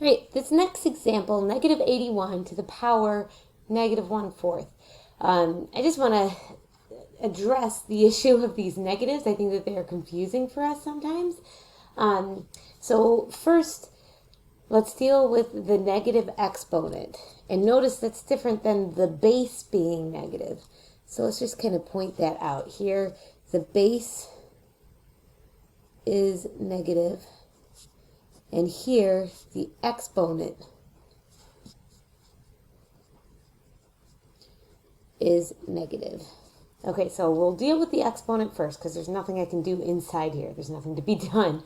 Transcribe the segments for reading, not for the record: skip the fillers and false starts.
Right, this next example, negative 81 to the power negative 1/4. I just want to address the issue of these negatives. I think that they are confusing for us sometimes. So first, let's deal with the negative exponent. And notice that's different than the base being negative. So let's just kind of point that out here. The base is negative. And here, the exponent is negative. Okay, so we'll deal with the exponent first because there's nothing I can do inside here. There's nothing to be done.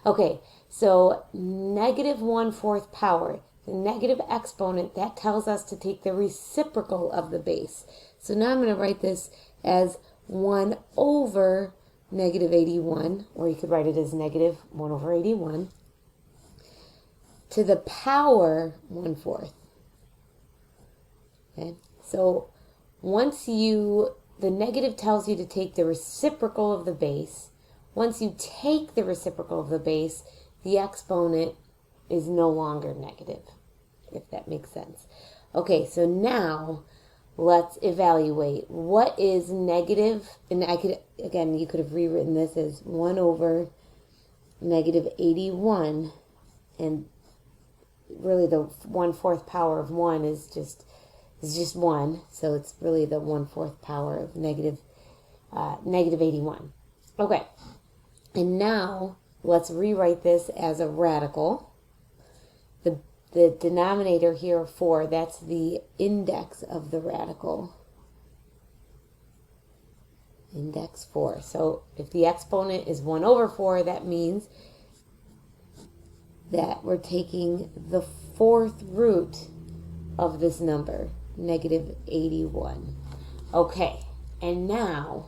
Okay, so negative 1/4 power. The negative exponent, that tells us to take the reciprocal of the base. So now I'm going to write this as 1 over negative 81, or you could write it as negative 1 over 81. To the power 1/4. Okay, so once the negative tells you to take the reciprocal of the base. Once you take the reciprocal of the base, the exponent is no longer negative, if that makes sense. Okay, so now let's evaluate what is negative, and you could have rewritten this as 1 over negative 81, and really the 1/4 power of 1 is just 1, so it's really the 1/4 power of negative 81. Okay, and now let's rewrite this as a radical. The denominator here, 4, that's the index of the radical. Index 4. So if the exponent is 1 over 4, that means that we're taking the 4th root of this number, negative 81. Okay, and now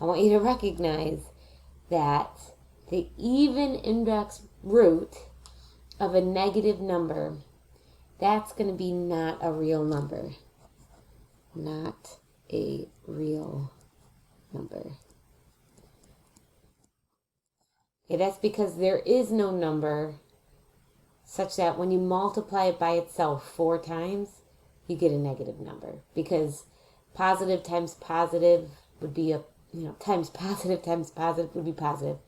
I want you to recognize that the even index root of a negative number, that's going to be not a real number. Not a real number. Okay, that's because there is no number such that when you multiply it by itself 4 times, you get a negative number. Because positive times positive would be times positive would be positive.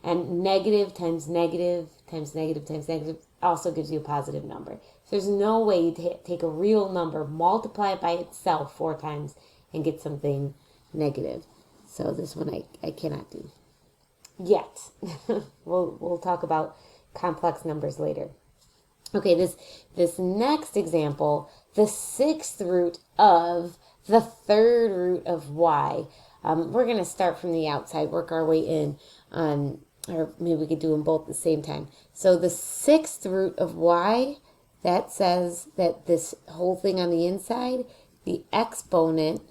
And negative times negative times negative times negative also gives you a positive number. So there's no way to take a real number, multiply it by itself 4 times, and get something negative. So this one I cannot do. Yet. We'll talk about complex numbers later. Okay, this next example, the 6th root of the 3rd root of y. We're going to start from the outside, work our way in, or maybe we could do them both at the same time. So the 6th root of y, that says that this whole thing on the inside, the exponent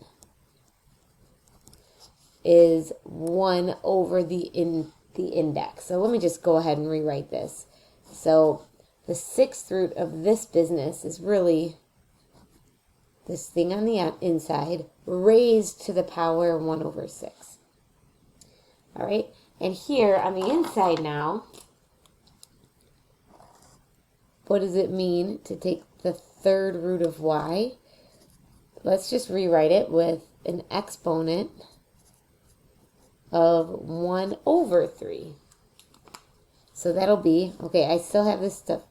is 1 over the index. So let me just go ahead and rewrite this. So the 6th root of this business is really this thing on the inside raised to the power 1 over 6. All right, and here on the inside now, what does it mean to take the 3rd root of y? Let's just rewrite it with an exponent of 1 over 3. So that'll be, okay, I still have this stuff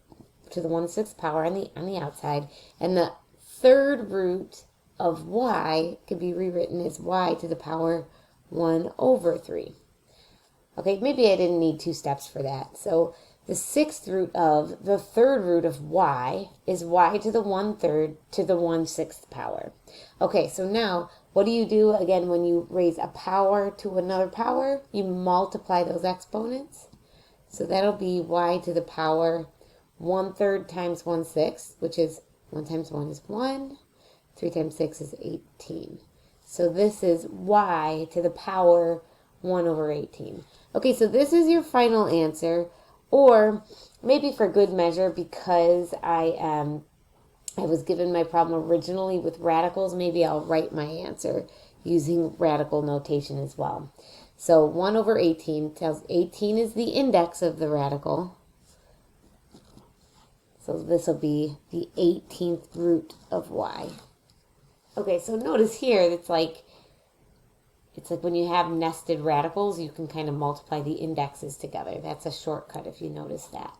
to the 1/6 power on the outside, and the 3rd root of y could be rewritten as y to the power 1 over 3. Okay, maybe I didn't need 2 steps for that. So the 6th root of the 3rd root of y is y to the 1/3 to the 1/6 power. Okay, so now what do you do again when you raise a power to another power? You multiply those exponents. So that'll be y to the power 1/3 times 1/6, which is 1 times 1 is 1. 3 times 6 is 18. So this is y to the power 1 over 18. Okay, so this is your final answer. Or maybe for good measure, because I was given my problem originally with radicals, maybe I'll write my answer using radical notation as well. So 1 over 18 tells 18 is the index of the radical. So this will be the 18th root of y. Okay, so notice here, it's like when you have nested radicals, you can kind of multiply the indexes together. That's a shortcut if you notice that.